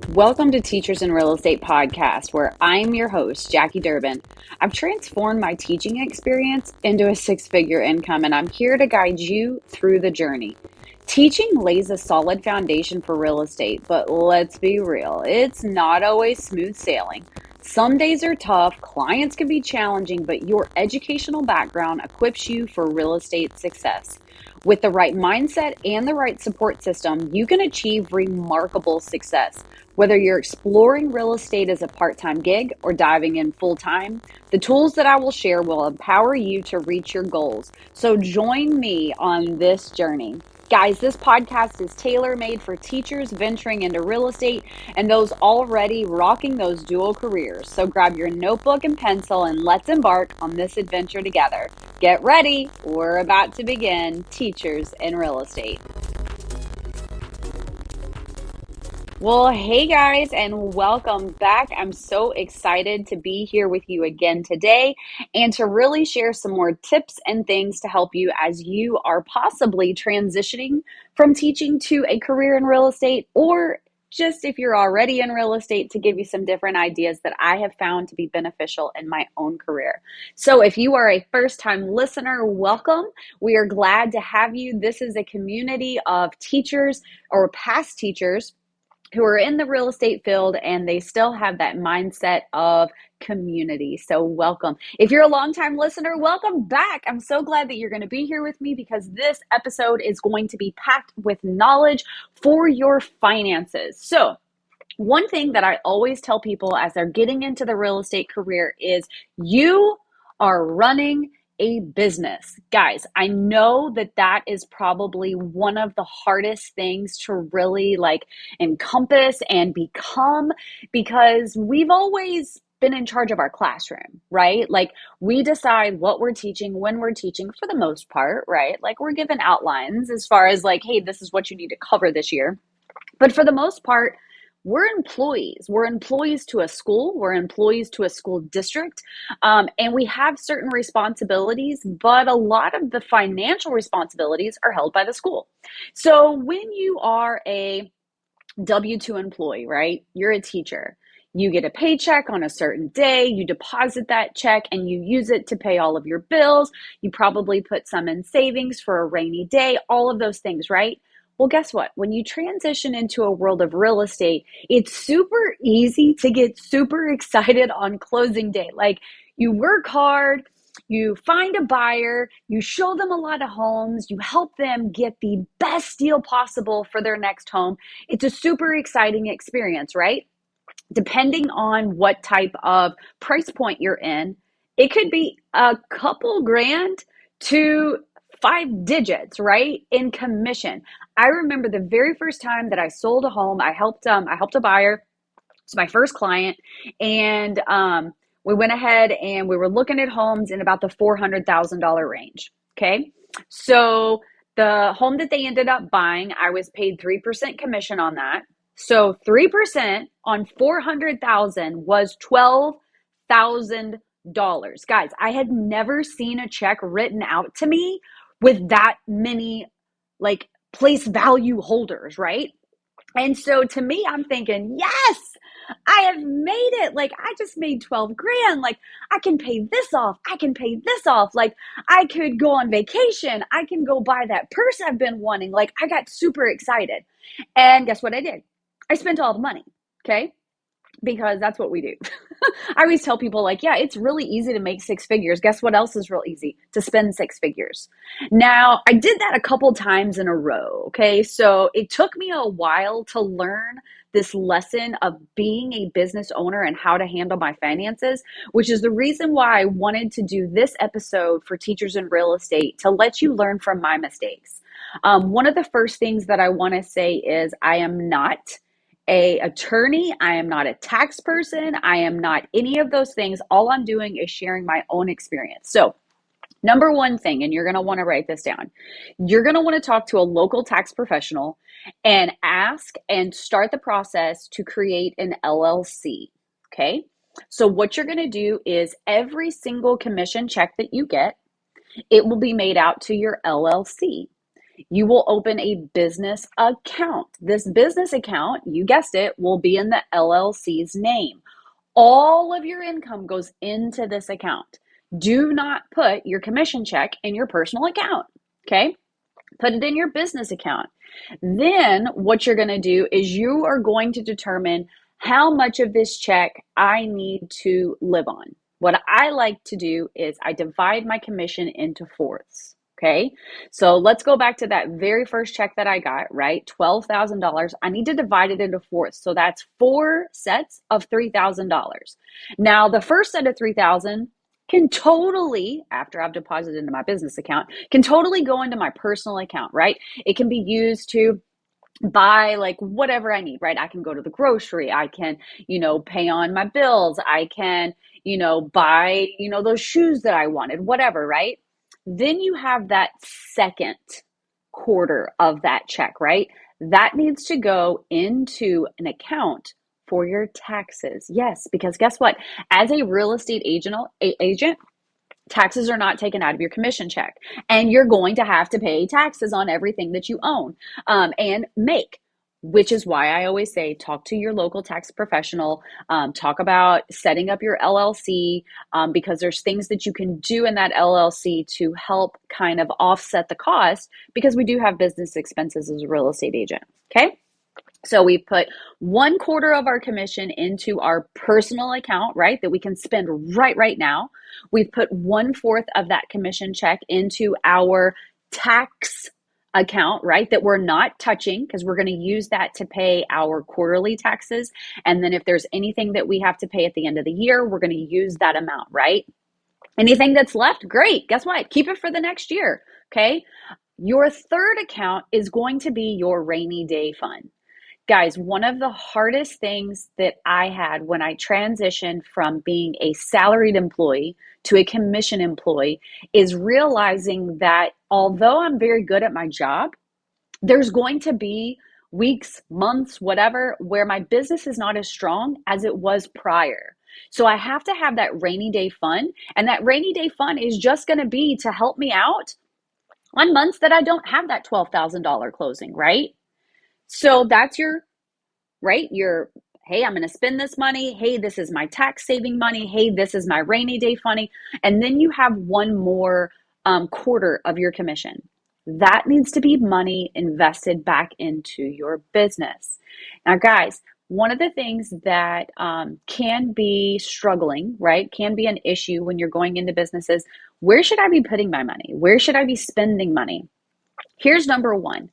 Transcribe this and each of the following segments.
Welcome to Teachers in Real Estate Podcast, where I'm your host, Jackie Durbin. I've transformed my teaching experience into a six-figure income, and I'm here to guide you through the journey. Teaching lays a solid foundation for real estate, but let's be real, it's not always smooth sailing. Some days are tough, clients can be challenging, but your educational background equips you for real estate success. With the right mindset and the right support system, you can achieve remarkable success. Whether you're exploring real estate as a part-time gig or diving in full-time, the tools that I will share will empower you to reach your goals. So join me on this journey. Guys, this podcast is tailor-made for teachers venturing into real estate and those already rocking those dual careers. So grab your notebook and pencil and let's embark on this adventure together. Get ready. We're about to begin Teachers in Real Estate. Well, hey guys, and welcome back. I'm so excited to be here with you again today and to really share some more tips and things to help you as you are possibly transitioning from teaching to a career in real estate, or just if you're already in real estate, to give you some different ideas that I have found to be beneficial in my own career. So if you are a first-time listener, welcome. We are glad to have you. This is a community of teachers or past teachers who are in the real estate field and they still have that mindset of community. So welcome. If you're a longtime listener, welcome back. I'm so glad that you're going to be here with me because this episode is going to be packed with knowledge for your finances. So one thing that I always tell people as they're getting into the real estate career is you are running a business. Guys, I know that that is probably one of the hardest things to really encompass and become, because we've always been in charge of our classroom, right? Like we decide what we're teaching, when we're teaching for the most part, right? Like we're given outlines as far as like, hey, this is what you need to cover this year. But for the most part, we're employees. We're employees to a school. We're employees to a school district. And we have certain responsibilities, but a lot of the financial responsibilities are held by the school. So when you are a W-2 employee, right? You're a teacher. You get a paycheck on a certain day, you deposit that check and you use it to pay all of your bills. You probably put some in savings for a rainy day, all of those things, right? Well, guess what? When you transition into a world of real estate, it's super easy to get super excited on closing day. Like you work hard, you find a buyer, you show them a lot of homes, you help them get the best deal possible for their next home. It's a super exciting experience, right? Depending on what type of price point you're in, it could be a couple grand to 5 digits, right? In commission. I remember the very first time that I sold a home, I helped a buyer. It's my first client. And we went ahead and we were looking at homes in about the $400,000 range. Okay. So the home that they ended up buying, I was paid 3% commission on that. So 3% on 400,000 was $12,000. Guys, I had never seen a check written out to me with that many like place value holders, right? And so to me, I'm thinking, yes, I have made it. Like I just made 12 grand. Like I can pay this off. I can pay this off. Like I could go on vacation. I can go buy that purse I've been wanting. Like I got super excited. And guess what I did? I spent all the money. Okay. Because that's what we do. I always tell people like, yeah, it's really easy to make six figures. Guess what else is real easy? To spend six figures. Now, I did that a couple times in a row, okay? So it took me a while to learn this lesson of being a business owner and how to handle my finances, which is the reason why I wanted to do this episode for teachers in real estate, to let you learn from my mistakes. One of the first things that I want to say is I am not a attorney. I am not a tax person. I am not any of those things. All I'm doing is sharing my own experience. So number one thing, and you're going to want to write this down, you're going to want to talk to a local tax professional and ask and start the process to create an LLC. Okay. So what you're going to do is every single commission check that you get, it will be made out to your LLC. You will open a business account. This business account, you guessed it, will be in the LLC's name. All of your income goes into this account. Do not put your commission check in your personal account. Okay? Put it in your business account. Then what you're going to do is you are going to determine how much of this check I need to live on. What I like to do is I divide my commission into fourths. Okay. So let's go back to that very first check that I got, right? $12,000. I need to divide it into fourths. So that's four sets of $3,000. Now, the first set of 3,000 can totally, after I've deposited into my business account, can totally go into my personal account, right? It can be used to buy like whatever I need, right? I can go to the grocery. I can, pay on my bills. I can, buy, those shoes that I wanted, whatever, right? Then you have that second quarter of that check, right? That needs to go into an account for your taxes. Yes, because guess what? As a real estate agent, taxes are not taken out of your commission check, and you're going to have to pay taxes on everything that you own and make. Which is why I always say, talk to your local tax professional, talk about setting up your LLC, because there's things that you can do in that LLC to help kind of offset the cost, because we do have business expenses as a real estate agent. Okay. So we put one quarter of our commission into our personal account, right? That we can spend right now. We've put 1/4 of that commission check into our tax account, right? That we're not touching, because we're going to use that to pay our quarterly taxes. And then if there's anything that we have to pay at the end of the year, we're going to use that amount, right? Anything that's left, great. Guess what? Keep it for the next year. Okay. Your third account is going to be your rainy day fund. Guys, one of the hardest things that I had when I transitioned from being a salaried employee to a commission employee is realizing that although I'm very good at my job, there's going to be weeks, months, whatever, where my business is not as strong as it was prior. So I have to have that rainy day fund. And that rainy day fund is just going to be to help me out on months that I don't have that $12,000 closing, right? So that's your, right? Hey, I'm going to spend this money. Hey, this is my tax saving money. Hey, this is my rainy day funny. And then you have one more quarter of your commission. That needs to be money invested back into your business. Now, guys, one of the things that can be struggling, right? Can be an issue when you're going into businesses. Where should I be putting my money? Where should I be spending money? Here's number one.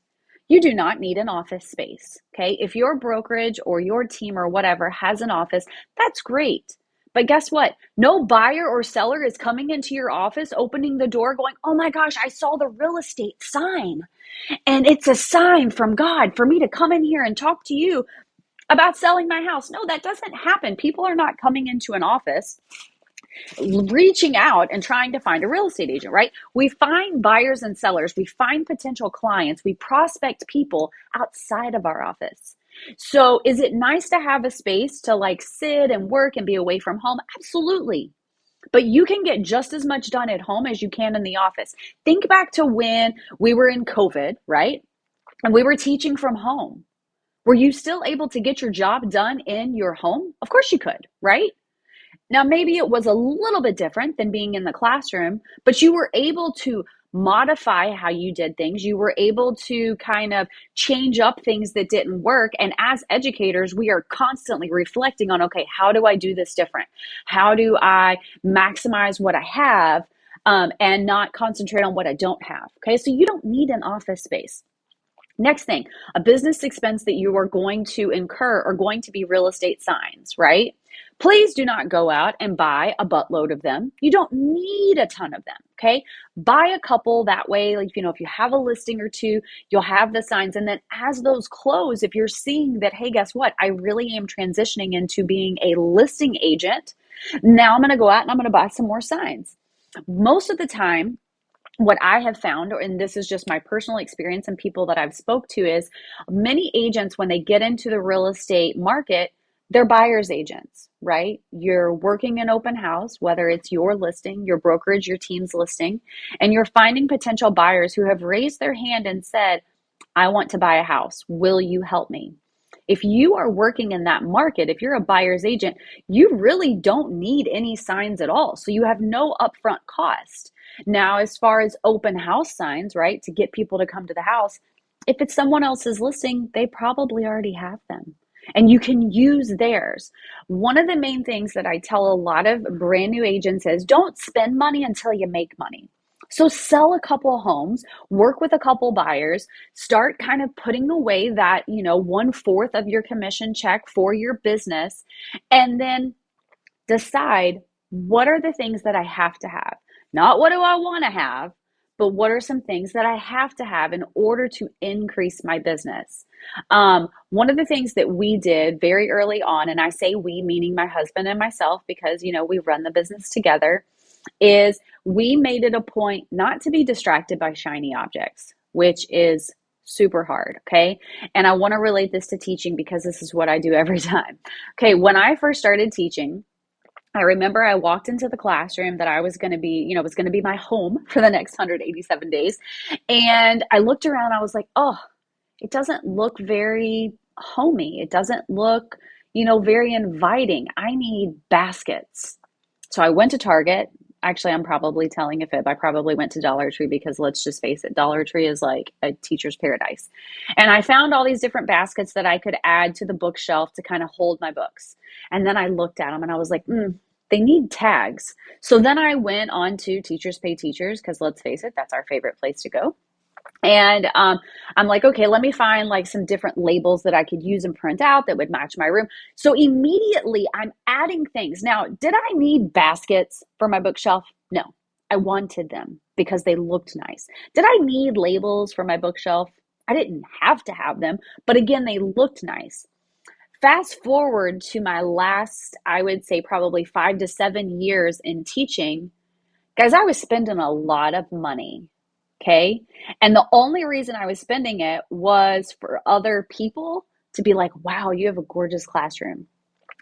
You do not need an office space, okay? If your brokerage or your team or whatever has an office, that's great. But guess what? No buyer or seller is coming into your office, opening the door, going, oh my gosh, I saw the real estate sign. And it's a sign from God for me to come in here and talk to you about selling my house. No, that doesn't happen. People are not coming into an office reaching out and trying to find a real estate agent, right? We find buyers and sellers, we find potential clients, we prospect people outside of our office. So is it nice to have a space to like sit and work and be away from home? Absolutely. But you can get just as much done at home as you can in the office. Think back to when we were in COVID, right? And we were teaching from home. Were you still able to get your job done in your home? Of course you could, right? Now, maybe it was a little bit different than being in the classroom, but you were able to modify how you did things. You were able to kind of change up things that didn't work. And as educators, we are constantly reflecting on, okay, how do I do this different? How do I maximize what I have and not concentrate on what I don't have? Okay, so you don't need an office space. Next thing, a business expense that you are going to incur are going to be real estate signs, right? Please do not go out and buy a buttload of them. You don't need a ton of them, okay? Buy a couple, that way, like, if you have a listing or two, you'll have the signs. And then as those close, if you're seeing that, hey, guess what? I really am transitioning into being a listing agent. Now I'm going to go out and I'm going to buy some more signs. Most of the time, what I have found, and this is just my personal experience and people that I've spoke to, is many agents, when they get into the real estate market, They're buyer's agents, right? You're working an open house, whether it's your listing, your brokerage, your team's listing, and you're finding potential buyers who have raised their hand and said, I want to buy a house. Will you help me? If you are working in that market, if you're a buyer's agent, you really don't need any signs at all. So you have no upfront cost. Now, as far as open house signs, right, to get people to come to the house, if it's someone else's listing, they probably already have them. And you can use theirs. One of the main things that I tell a lot of brand new agents is don't spend money until you make money. So sell a couple homes, work with a couple buyers, start kind of putting away that, 1/4 of your commission check for your business, and then decide what are the things that I have to have. Not what do I want to have, but what are some things that I have to have in order to increase my business. One of the things that we did very early on, and I say we, meaning my husband and myself, because, we run the business together, is we made it a point not to be distracted by shiny objects, which is super hard. Okay. And I want to relate this to teaching because this is what I do every time. Okay. When I first started teaching, I remember I walked into the classroom that I was going to be, was going to be my home for the next 187 days. And I looked around, I was like, oh, it doesn't look very homey. It doesn't look, very inviting. I need baskets. So I went to Target. Actually, I'm probably telling a fib. I probably went to Dollar Tree because let's just face it, Dollar Tree is like a teacher's paradise. And I found all these different baskets that I could add to the bookshelf to kind of hold my books. And then I looked at them and I was like, they need tags. So then I went on to Teachers Pay Teachers because let's face it, that's our favorite place to go. And I'm like, okay, let me find like some different labels that I could use and print out that would match my room. So immediately I'm adding things. Now, did I need baskets for my bookshelf? No, I wanted them because they looked nice. Did I need labels for my bookshelf? I didn't have to have them, but again, they looked nice. Fast forward to my last, I would say probably 5 to 7 years in teaching, guys, I was spending a lot of money. Okay. And the only reason I was spending it was for other people to be like, wow, you have a gorgeous classroom.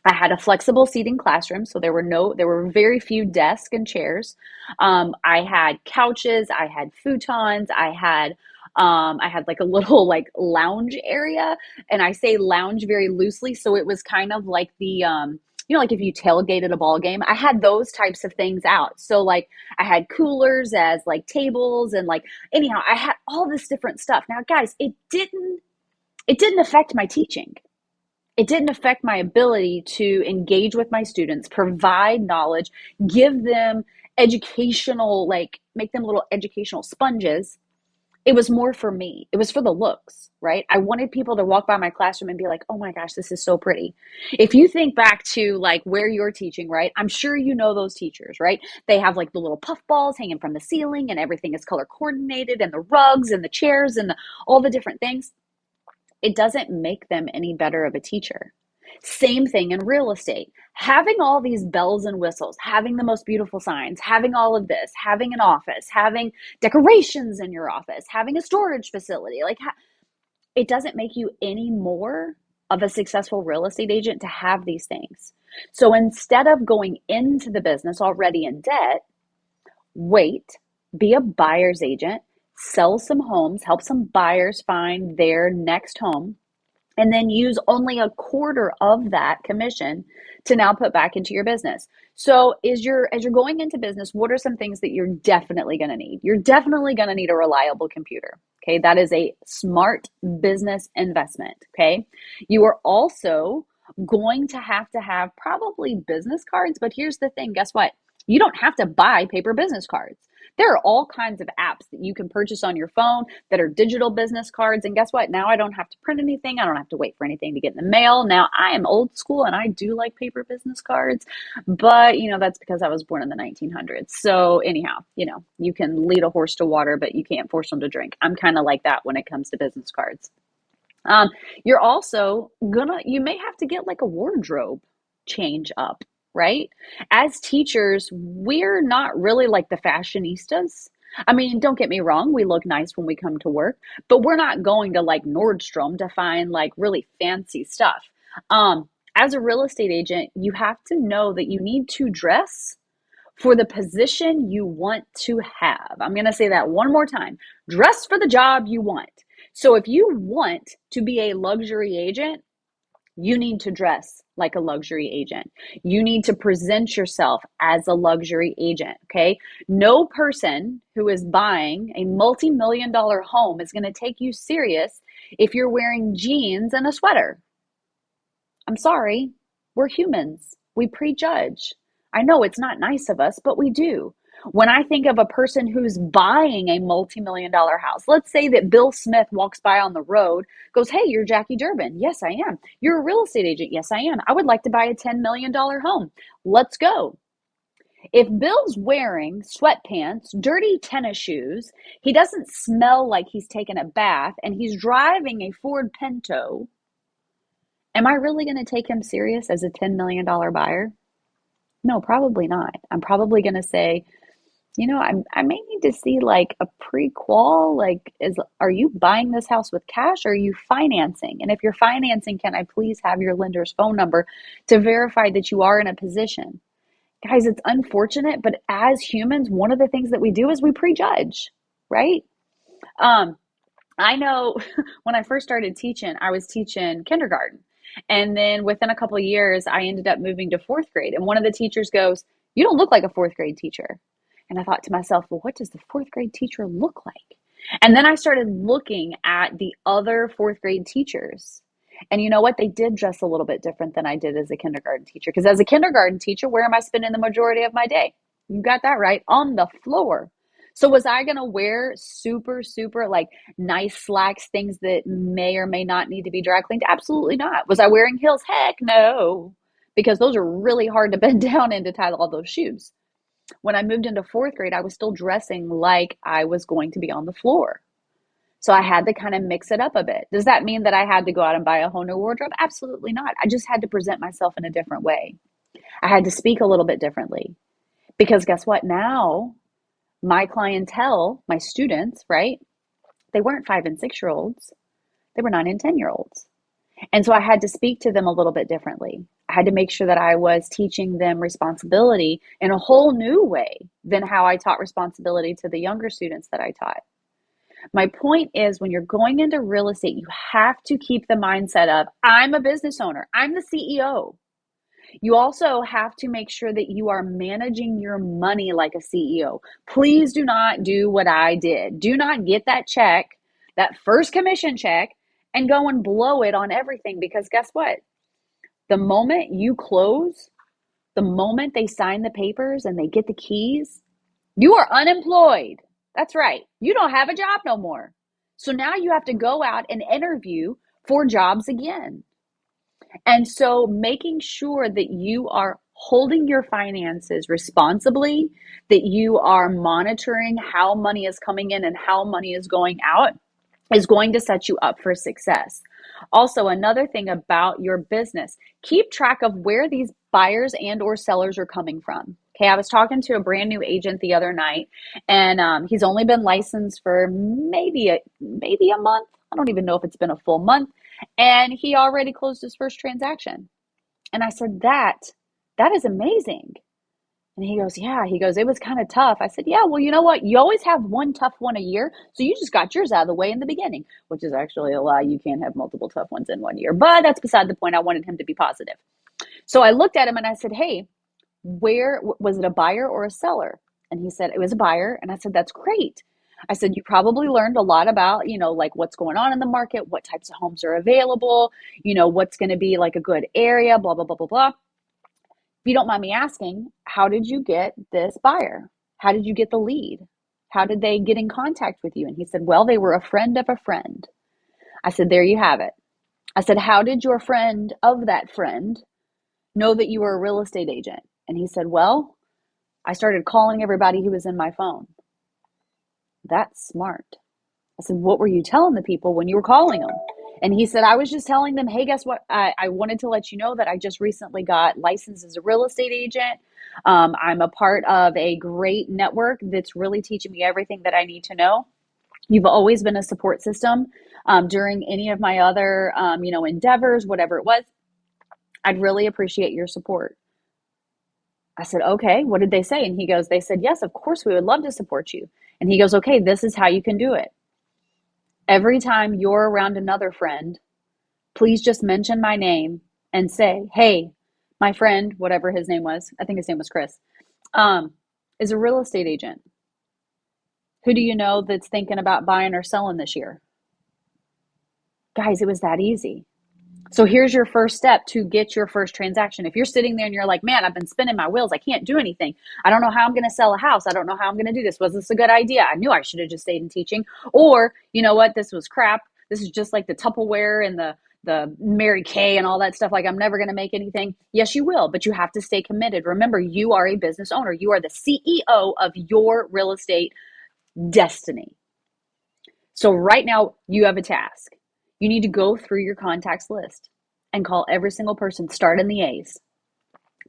I had a flexible seating classroom, so there were very few desks and chairs. I had couches, I had futons, I had like a little like lounge area, and I say lounge very loosely, so it was kind of like like if you tailgate at a ball game, I had those types of things out. So like I had coolers as like tables and like anyhow, I had all this different stuff. Now, guys, it didn't affect my teaching. It didn't affect my ability to engage with my students, provide knowledge, give them educational, like make them little educational sponges. It was more for me. It was for the looks, right? I wanted people to walk by my classroom and be like, oh my gosh, this is so pretty. If you think back to like where you're teaching, right? I'm sure you know those teachers, right? They have like the little puff balls hanging from the ceiling and everything is color coordinated and the rugs and the chairs and all the different things. It doesn't make them any better of a teacher. Same thing in real estate. Having all these bells and whistles, having the most beautiful signs, having all of this, having an office, having decorations in your office, having a storage facility, like it doesn't make you any more of a successful real estate agent to have these things. So instead of going into the business already in debt, wait, be a buyer's agent, sell some homes, help some buyers find their next home, and then use only a quarter of that commission to now put back into your business. So as you're going into business, what are some things that you're definitely going to need? You're definitely going to need a reliable computer. Okay, that is a smart business investment. Okay, you are also going to have probably business cards, but here's the thing, guess what? You don't have to buy paper business cards. There are all kinds of apps that you can purchase on your phone that are digital business cards. And guess what? Now I don't have to print anything. I don't have to wait for anything to get in the mail. Now I am old school and I do like paper business cards, but that's because I was born in the 1900s. So anyhow, you can lead a horse to water, but you can't force them to drink. I'm kind of like that when it comes to business cards. You're also you may have to get like a wardrobe change up, right? As teachers, we're not really like the fashionistas. I mean, don't get me wrong, we look nice when we come to work, but we're not going to like Nordstrom to find like really fancy stuff. As a real estate agent, you have to know that you need to dress for the position you want to have. I'm going to say that one more time. Dress for the job you want. So if you want to be a luxury agent, you need to dress like a luxury agent. You need to present yourself as a luxury agent, okay? No person who is buying a multi-million dollar home is going to take you serious if you're wearing jeans and a sweater. I'm sorry, we're humans. We prejudge. I know it's not nice of us, but we do. When I think of a person who's buying a multi-million dollar house, let's say that Bill Smith walks by on the road, goes, "Hey, you're Jackie Durbin." Yes, I am. "You're a real estate agent." Yes, I am. "I would like to buy a $10 million home. Let's go." If Bill's wearing sweatpants, dirty tennis shoes, he doesn't smell like he's taken a bath, and he's driving a Ford Pinto, am I really going to take him serious as a $10 million buyer? No, probably not. I'm probably going to say, I may need to see like a pre-qual, like are you buying this house with cash or are you financing? And if you're financing, can I please have your lender's phone number to verify that you are in a position? Guys, it's unfortunate, but as humans, one of the things that we do is we prejudge, right? Um, I know when I first started teaching, I was teaching kindergarten. And then within a couple of years, I ended up moving to fourth grade. And one of the teachers goes, "You don't look like a fourth grade teacher." And I thought to myself, well, what does the fourth grade teacher look like? And then I started looking at the other fourth grade teachers. And you know what? They did dress a little bit different than I did as a kindergarten teacher. Because as a kindergarten teacher, where am I spending the majority of my day? You got that right, on the floor. So was I going to wear super, super like nice slacks, things that may or may not need to be dry cleaned? Absolutely not. Was I wearing heels? Heck no, because those are really hard to bend down in to tie all those shoes. When I moved into fourth grade, I was still dressing like I was going to be on the floor. So I had to kind of mix it up a bit. Does that mean that I had to go out and buy a whole new wardrobe? Absolutely not. I just had to present myself in a different way. I had to speak a little bit differently because guess what? Now my clientele, my students, right? They weren't 5 and 6 year olds. They were 9 and 10 year olds. And so I had to speak to them a little bit differently. I had to make sure that I was teaching them responsibility in a whole new way than how I taught responsibility to the younger students that I taught. My point is, when you're going into real estate, you have to keep the mindset of, I'm a business owner, I'm the CEO. You also have to make sure that you are managing your money like a CEO. Please do not do what I did. Do not get that check, that first commission check, and go and blow it on everything, because guess what? The moment you close, the moment they sign the papers and they get the keys, you are unemployed. That's right. You don't have a job no more. So now you have to go out and interview for jobs again. And so making sure that you are holding your finances responsibly, that you are monitoring how money is coming in and how money is going out, is going to set you up for success. Also, another thing about your business, keep track of where these buyers and or sellers are coming from. Okay, I was talking to a brand new agent the other night, and he's only been licensed for maybe a month. I don't even know if it's been a full month, and he already closed his first transaction. And I said, that is amazing. And he goes, yeah. He goes, it was kind of tough. I said, yeah, well, you know what? You always have one tough one a year. So you just got yours out of the way in the beginning, which is actually a lie. You can't have multiple tough ones in one year. But that's beside the point. I wanted him to be positive. So I looked at him and I said, hey, where was it, a buyer or a seller? And he said, it was a buyer. And I said, that's great. I said, you probably learned a lot about, like what's going on in the market, what types of homes are available, what's going to be like a good area, blah, blah, blah, blah, blah. If you don't mind me asking, how did you get this buyer? How did you get the lead? How did they get in contact with you? And he said, well, they were a friend of a friend. I said, there you have it. I said, how did your friend of that friend know that you were a real estate agent? And he said, well, I started calling everybody who was in my phone. That's smart. I said, what were you telling the people when you were calling them? And he said, I was just telling them, hey, guess what? I wanted to let you know that I just recently got licensed as a real estate agent. I'm a part of a great network that's really teaching me everything that I need to know. You've always been a support system during any of my other, endeavors, whatever it was. I'd really appreciate your support. I said, okay, what did they say? And he goes, they said, yes, of course, we would love to support you. And he goes, okay, this is how you can do it. Every time you're around another friend, please just mention my name and say, hey, my friend, whatever his name was, I think his name was Chris, um, is a real estate agent. Who do you know that's thinking about buying or selling this year? Guys, it was that easy. So here's your first step to get your first transaction. If you're sitting there and you're like, man, I've been spinning my wheels. I can't do anything. I don't know how I'm going to sell a house. I don't know how I'm going to do this. Was this a good idea? I knew I should have just stayed in teaching. Or, you know what? This was crap. This is just like the Tupperware and the Mary Kay and all that stuff. Like, I'm never going to make anything. Yes, you will, but you have to stay committed. Remember, you are a business owner. You are the CEO of your real estate destiny. So right now you have a task. You need to go through your contacts list and call every single person. Start in the A's.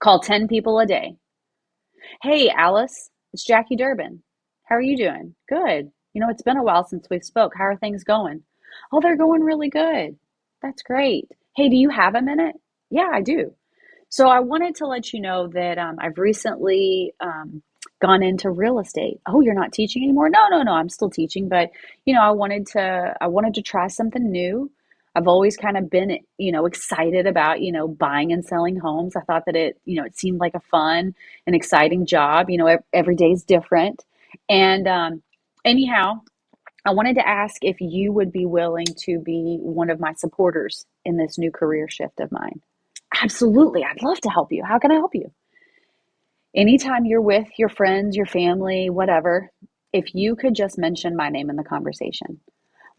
Call 10 people a day. Hey, Alice, it's Jackie Durbin. How are you doing? Good. You know, it's been a while since we spoke. How are things going? Oh, they're going really good. That's great. Hey, do you have a minute? Yeah, I do. So I wanted to let you know that I've recently gone into real estate. Oh, you're not teaching anymore? No, no, no. I'm still teaching, but I wanted to try something new. I've always kind of been, excited about, buying and selling homes. I thought that it seemed like a fun and exciting job. Every day is different. And anyhow, I wanted to ask if you would be willing to be one of my supporters in this new career shift of mine. Absolutely. I'd love to help you. How can I help you? Anytime you're with your friends, your family, whatever, if you could just mention my name in the conversation,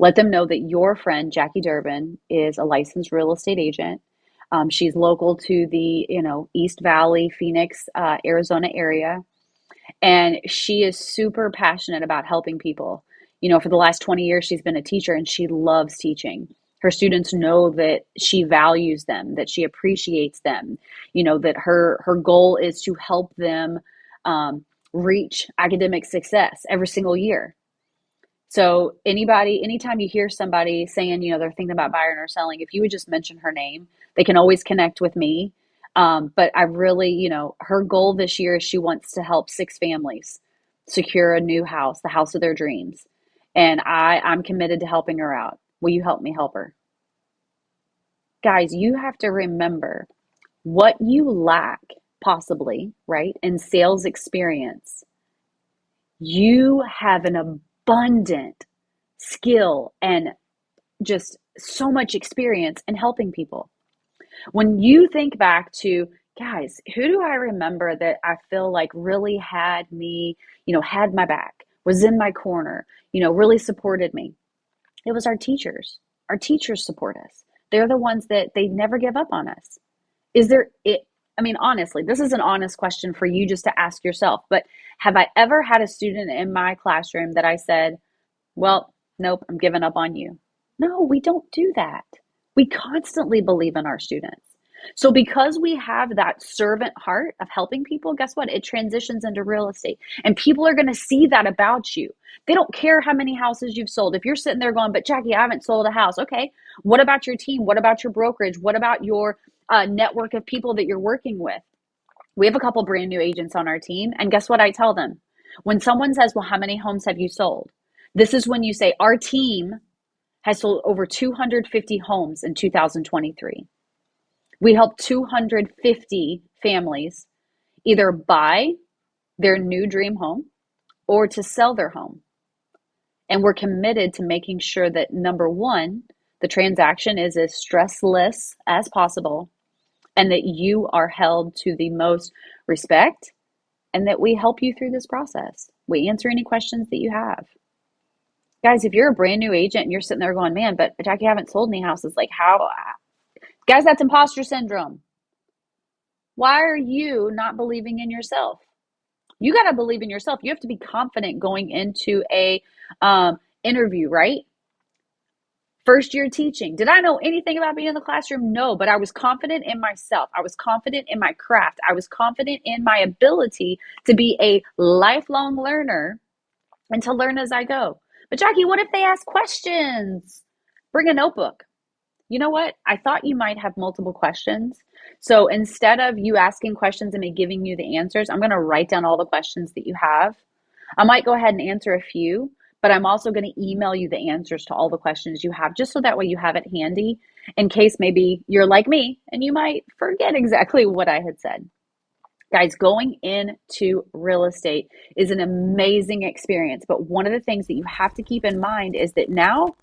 let them know that your friend, Jackie Durbin, is a licensed real estate agent. She's local to the, East Valley, Phoenix, Arizona area. And she is super passionate about helping people. For the last 20 years, she's been a teacher and she loves teaching. Her students know that she values them, that she appreciates them, that her goal is to help them reach academic success every single year. So anytime you hear somebody saying, they're thinking about buying or selling, if you would just mention her name, they can always connect with me. But I really, her goal this year is she wants to help 6 families secure a new house, the house of their dreams. And I'm committed to helping her out. Will you help me help her? Guys, you have to remember what you lack, possibly, right, in sales experience. You have an abundant skill and just so much experience in helping people. When you think back to, guys, who do I remember that I feel like really had me, had my back, was in my corner, really supported me? It was our teachers. Our teachers support us. They're the ones that they never give up on us. Is there it? I mean, honestly, this is an honest question for you just to ask yourself. But have I ever had a student in my classroom that I said, well, nope, I'm giving up on you? No, we don't do that. We constantly believe in our students. So because we have that servant heart of helping people, guess what? It transitions into real estate. And people are going to see that about you. They don't care how many houses you've sold. If you're sitting there going, but Jackie, I haven't sold a house. Okay. What about your team? What about your brokerage? What about your network of people that you're working with? We have a couple brand new agents on our team. And guess what I tell them? When someone says, well, how many homes have you sold? This is when you say, our team has sold over 250 homes in 2023. We helped 250 families either buy their new dream home or to sell their home. And we're committed to making sure that, number one, the transaction is as stressless as possible and that you are held to the most respect and that we help you through this process. We answer any questions that you have. Guys, if you're a brand new agent and you're sitting there going, man, but Jackie, I haven't sold any houses, like how? Guys, that's imposter syndrome. Why are you not believing in yourself? You got to believe in yourself. You have to be confident going into a interview, right? First year teaching. Did I know anything about being in the classroom? No, but I was confident in myself. I was confident in my craft. I was confident in my ability to be a lifelong learner and to learn as I go. But Jackie, what if they ask questions? Bring a notebook. you know what? I thought you might have multiple questions. So instead of you asking questions and me giving you the answers, I'm going to write down all the questions that you have. I might go ahead and answer a few, but I'm also going to email you the answers to all the questions you have, just so that way you have it handy in case maybe you're like me and you might forget exactly what I had said. Guys, going into real estate is an amazing experience, but one of the things that you have to keep in mind is that now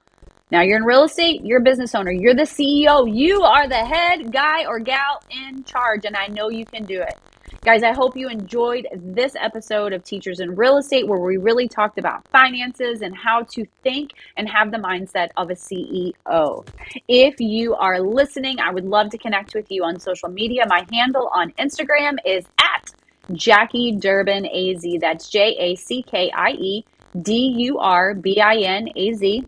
you're in real estate, you're a business owner, you're the CEO, you are the head guy or gal in charge, and I know you can do it. Guys, I hope you enjoyed this episode of Teachers in Real Estate, where we really talked about finances and how to think and have the mindset of a CEO. If you are listening, I would love to connect with you on social media. My handle on Instagram is at Jackie Durbin AZ. That's JackieDurbinAZ.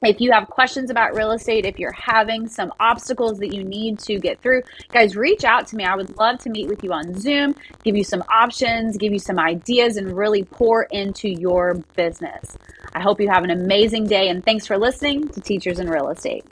If you have questions about real estate, if you're having some obstacles that you need to get through, guys, reach out to me. I would love to meet with you on Zoom, give you some options, give you some ideas, and really pour into your business. I hope you have an amazing day, and thanks for listening to Teachers in Real Estate.